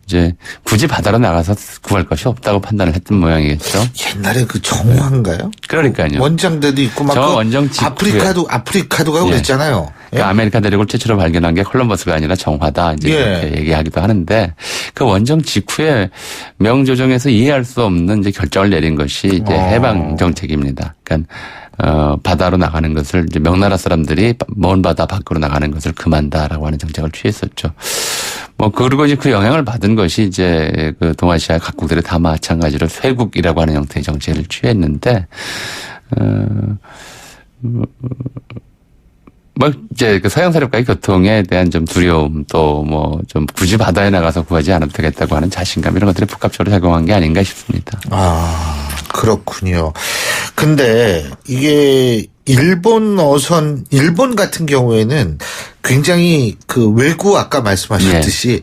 이제 굳이 바다로 나가서 구할 것이 없다고 판단을 했던 모양이겠죠.
옛날에 그 정화인가요?
그러니까요.
원정대도 있고 막
원정
아프리카도 가고 그랬잖아요.
그러니까 아메리카 대륙을 최초로 발견한 게 콜럼버스가 아니라 정화다, 이제 이렇게 얘기하기도 하는데, 그 원정 직후에 명조정에서 이해할 수 없는 이제 결정을 내린 것이 이제 해방 정책입니다. 그러니까 바다로 나가는 것을 이제 명나라 사람들이 먼 바다 밖으로 나가는 것을 금한다라고 하는 정책을 취했었죠. 뭐 그리고 이제 그 영향을 받은 것이 이제 그 동아시아 각국들이 다 마찬가지로 쇄국이라고 하는 형태의 정책을 취했는데, 뭐 이제 그 서양 세력과의 교통에 대한 좀 두려움, 또 뭐 좀 굳이 바다에 나가서 구하지 않아도 되겠다고 하는 자신감, 이런 것들이 복합적으로 작용한 게 아닌가 싶습니다.
그렇군요. 근데 이게 일본 같은 경우에는 굉장히 그 외구, 아까 말씀하셨듯이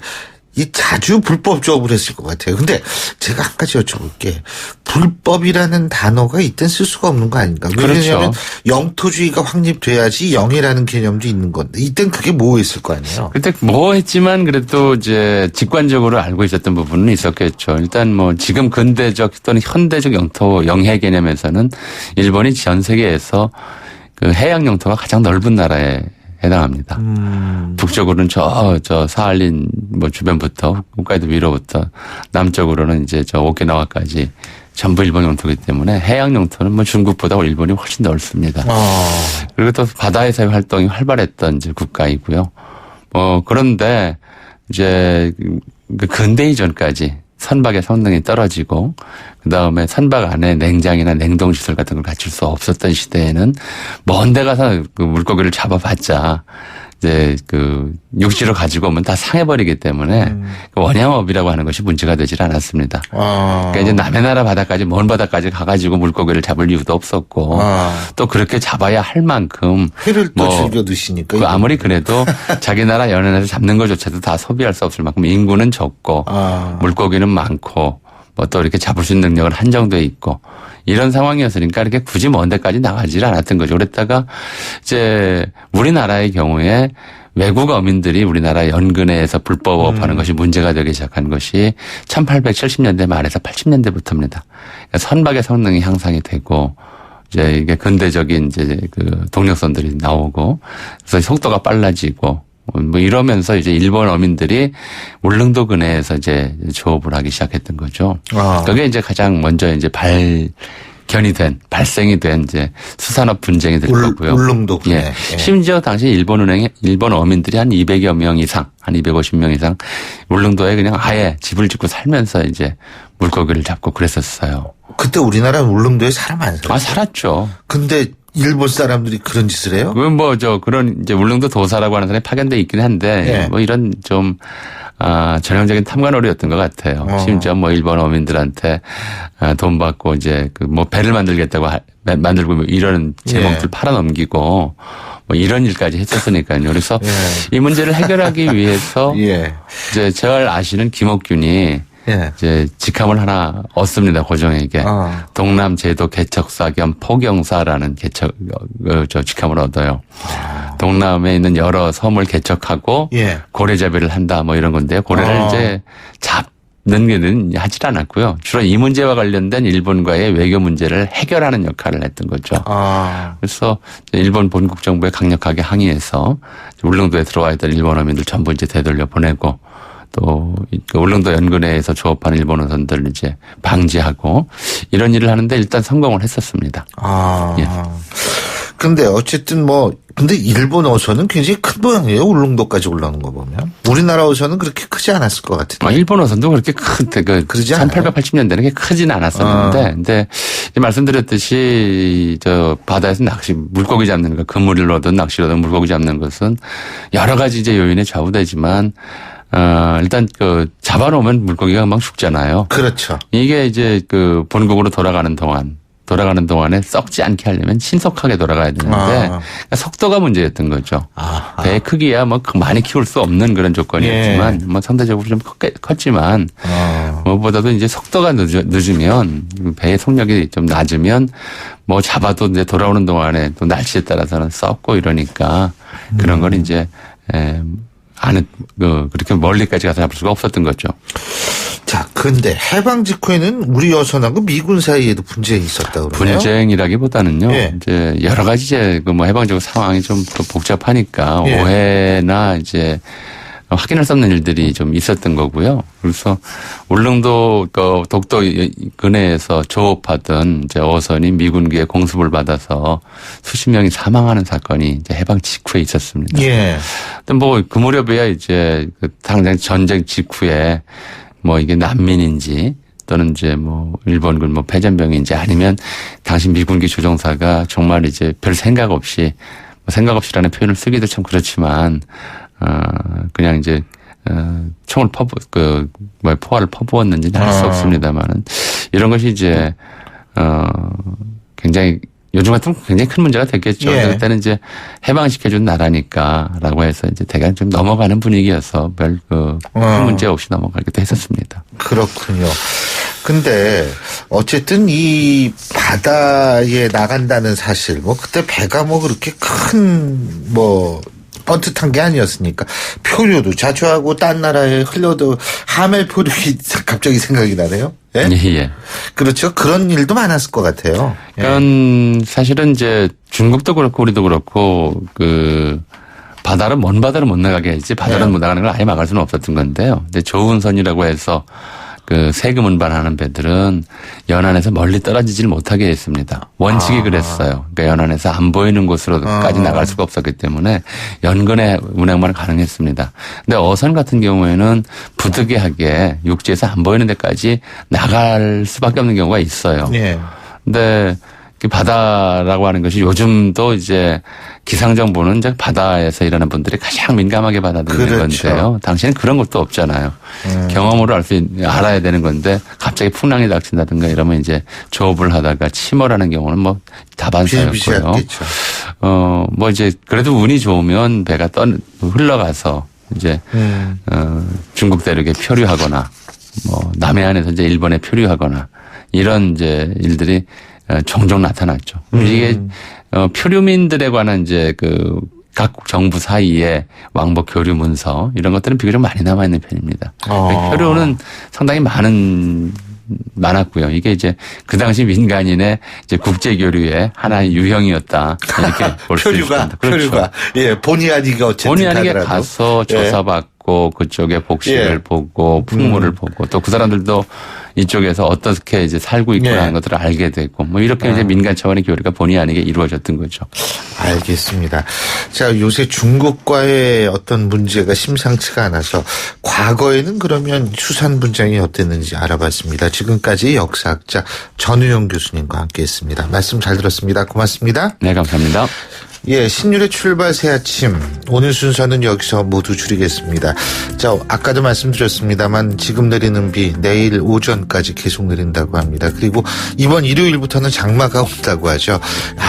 이 자주 불법 조업을 했을 것 같아요. 근데 제가 한 가지 여쭤볼게. 불법이라는 단어가 이땐 쓸 수가 없는 거 아닌가? 왜냐하면
그렇죠.
영토주의가 확립돼야지 영해라는 개념도 있는 건데 이땐 그게 뭐였을 거 아니에요?
그때 뭐 했지만 그래도 이제 직관적으로 알고 있었던 부분은 있었겠죠. 일단 뭐 지금 근대적 또는 현대적 영토 영해 개념에서는 일본이 전 세계에서 그 해양 영토가 가장 넓은 나라에 해당합니다. 북쪽으로는 저 사할린 뭐 주변부터 홋카이도 위로부터 남쪽으로는 이제 저 오키나와까지 전부 일본 영토이기 때문에 해양 영토는 뭐 중국보다 일본이 훨씬 넓습니다. 그리고 또 바다에서의 활동이 활발했던 이제 국가이고요. 그런데 이제 그 근대 이전까지 선박의 성능이 떨어지고 그다음에 선박 안에 냉장이나 냉동시설 같은 걸 갖출 수 없었던 시대에는 먼 데 가서 그 물고기를 잡아봤자 이제 그 육지로 가지고 오면 다 상해버리기 때문에 그 원양업이라고 하는 것이 문제가 되질 않았습니다. 그러니까 이제 남의 나라 바다까지 먼 바다까지 가가지고 물고기를 잡을 이유도 없었고 또 그렇게 잡아야 할 만큼
회를 또 즐겨 드시니까
그 아무리 그래도 자기 나라 연안에서 잡는 것조차도 다 소비할 수 없을 만큼 인구는 적고 물고기는 많고 뭐 또 이렇게 잡을 수 있는 능력은 한정돼 있고 이런 상황이었으니까 이렇게 굳이 먼 데까지 나가질 않았던 거죠. 그랬다가 이제 우리나라의 경우에 외국 어민들이 우리나라 연근해에서 불법업하는 것이 문제가 되기 시작한 것이 1870년대 말에서 80년대부터입니다. 그러니까 선박의 성능이 향상이 되고 이제 이게 근대적인 이제 그 동력선들이 나오고 그래서 속도가 빨라지고 뭐 이러면서 이제 일본 어민들이 울릉도 근해에서 이제 조업을 하기 시작했던 거죠. 그게 이제 가장 먼저 이제 발생이 된 이제 수산업 분쟁이 될 거고요.
울릉도 근해.
예. 심지어 당시 일본 어민들이 한 200여 명 이상, 한 250명 이상 울릉도에 그냥 아예 집을 짓고 살면서 이제 물고기를 잡고 그랬었어요.
그때 우리나라는 울릉도에 사람 안 살았어요?
살았죠.
근데 일본 사람들이 그런 짓을 해요?
그런 이제 울릉도 도사라고 하는 사람이 파견돼 있긴 한데 뭐 이런 좀 전형적인 탐관오리였던 것 같아요. 심지어 뭐 일본 어민들한테 돈 받고 이제 그 뭐 배를 만들겠다고 만들고 뭐 이런 제목들 팔아넘기고 뭐 이런 일까지 했었으니까요. 그래서 이 문제를 해결하기 위해서 이제 잘 아시는 김옥균이 이제 직함을 하나 얻습니다. 고종에게. 동남 제도 개척사 겸 포경사라는 직함을 얻어요. 동남에 있는 여러 섬을 개척하고 고래잡이를 한다 뭐 이런 건데요. 고래를 이제 잡는 게는 하질 않았고요. 주로 이 문제와 관련된 일본과의 외교 문제를 해결하는 역할을 했던 거죠. 그래서 일본 본국 정부에 강력하게 항의해서 울릉도에 들어와 있던 일본 어민들 전부 이제 되돌려 보내고 또 울릉도 연근해에서 조업하는 일본 어선들을 이제 방지하고 이런 일을 하는데 일단 성공을 했었습니다.
근데 어쨌든 근데 일본 어선은 굉장히 큰 모양이에요. 울릉도까지 올라오는 거 보면. 우리나라 어선은 그렇게 크지 않았을 것 같은데.
일본 어선도 그렇게 그러지 않아요? 1880년대는 그렇게 크지는 않았었는데, 근데 말씀드렸듯이 바다에서 물고기 잡는 거, 그물로든 낚시로든 물고기 잡는 것은 여러 가지 이제 요인에 좌우되지만 일단 잡아놓으면 물고기가 금방 죽잖아요.
그렇죠.
이게 이제 본국으로 돌아가는 동안에 썩지 않게 하려면 신속하게 돌아가야 되는데 그러니까 속도가 문제였던 거죠. 배 크기야 뭐 많이 키울 수 없는 그런 조건이었지만 뭐 상대적으로 좀 컸지만 무엇보다도 이제 속도가 늦으면 배의 속력이 좀 낮으면 뭐 잡아도 이제 돌아오는 동안에 또 날씨에 따라서는 썩고 이러니까 그런 걸 이제 그렇게 멀리까지 가서 잡을 수가 없었던 거죠.
자, 근데 해방 직후에는 우리 어선하고 미군 사이에도 분쟁이 있었다고 그러네요.
분쟁이라기보다는요. 이제 여러 가지 이제 해방적 상황이 좀 더 복잡하니까 오해나 이제 확인할 수 없는 일들이 좀 있었던 거고요. 그래서 울릉도 독도 근해에서 조업하던 이제 어선이 미군기에 공습을 받아서 수십 명이 사망하는 사건이 이제 해방 직후에 있었습니다. 근데 그 무렵에야 이제 당장 전쟁 직후에 이게 난민인지 또는 이제 일본군 패전병인지 아니면 당시 미군기 조종사가 정말 이제 별 생각 없이라는 표현을 쓰기도 참 그렇지만 그냥 이제 총을 포화를 퍼부었는지는 알 수 없습니다만은 이런 것이 이제 굉장히 요즘 같으면 굉장히 큰 문제가 됐겠죠.
예.
그때는 이제 해방시켜준 나라니까라고 해서 이제 대강 좀 넘어가는 분위기여서 별 큰 문제 없이 넘어가기도 했었습니다.
그렇군요. 근데 어쨌든 이 바다에 나간다는 사실, 뭐 그때 배가 뭐 그렇게 큰 뭐 뻔듯한 게 아니었으니까 표류도 자주 하고 딴 나라에 흘려도 하멜 표류기 갑자기 생각이 나네요. 예?
예.
그렇죠. 그런 일도 많았을 것 같아요.
그러니까 사실은 이제 중국도 그렇고 우리도 그렇고 바다를 먼 바다를 못 나가게 했지 바다를 못 나가는 걸 아예 막을 수는 없었던 건데요. 근데 조운선이라고 해서 세금 운반하는 배들은 연안에서 멀리 떨어지질 못하게 했습니다. 원칙이 그랬어요. 그러니까 연안에서 안 보이는 곳으로까지 나갈 수가 없었기 때문에 연근의 운항만 가능했습니다. 근데 어선 같은 경우에는 부득이하게 육지에서 안 보이는 데까지 나갈 수밖에 없는 경우가 있어요.
네.
근데 바다라고 하는 것이 요즘도 이제 기상정보는 이제 바다에서 일하는 분들이 가장 민감하게 받아들이는
그렇죠.
건데요. 당시에는 그런 것도 없잖아요. 경험으로 알아야 되는 건데 갑자기 풍랑이 닥친다든가 이러면 이제 조업을 하다가 침몰하는 경우는 뭐 다반사였고요. 뭐 이제 그래도 운이 좋으면 배가 흘러가서 이제 중국 대륙에 표류하거나 뭐 남해안에서 이제 일본에 표류하거나 이런 이제 일들이 종종 나타났죠. 이게 표류민들에 관한 이제 각 정부 사이에 왕복 교류 문서 이런 것들은 비교적 많이 남아 있는 편입니다. 표류는 상당히 많았고요. 이게 이제 그 당시 민간인의 이제 국제 교류의 하나의 유형이었다 이렇게 볼 수 있습니다.
표류가 예 본의 아니게 어쨌든
본의 아니게
가더라도.
가서 조사받고 그쪽에 복식을 보고 풍물을 보고 또 그 사람들도 이쪽에서 어떻게 이제 살고 있구나 하는 것들을 알게 되고 뭐 이렇게 이제 민간 차원의 교류가 본의 아니게 이루어졌던 거죠.
알겠습니다. 자, 요새 중국과의 어떤 문제가 심상치가 않아서 과거에는 그러면 수산 분쟁이 어땠는지 알아봤습니다. 지금까지 역사학자 전우영 교수님과 함께했습니다. 말씀 잘 들었습니다. 고맙습니다.
네, 감사합니다.
예, 신율의 출발 새 아침. 오늘 순서는 여기서 모두 줄이겠습니다. 자, 아까도 말씀드렸습니다만 지금 내리는 비 내일 오전까지 계속 내린다고 합니다. 그리고 이번 일요일부터는 장마가 온다고 하죠.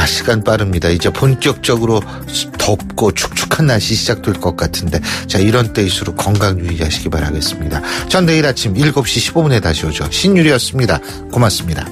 시간 빠릅니다. 이제 본격적으로 덥고 축축한 날씨 시작될 것 같은데 자, 이런 때일수록 건강 유의하시기 바라겠습니다. 전 내일 아침 7시 15분에 다시 오죠. 신율이었습니다. 고맙습니다.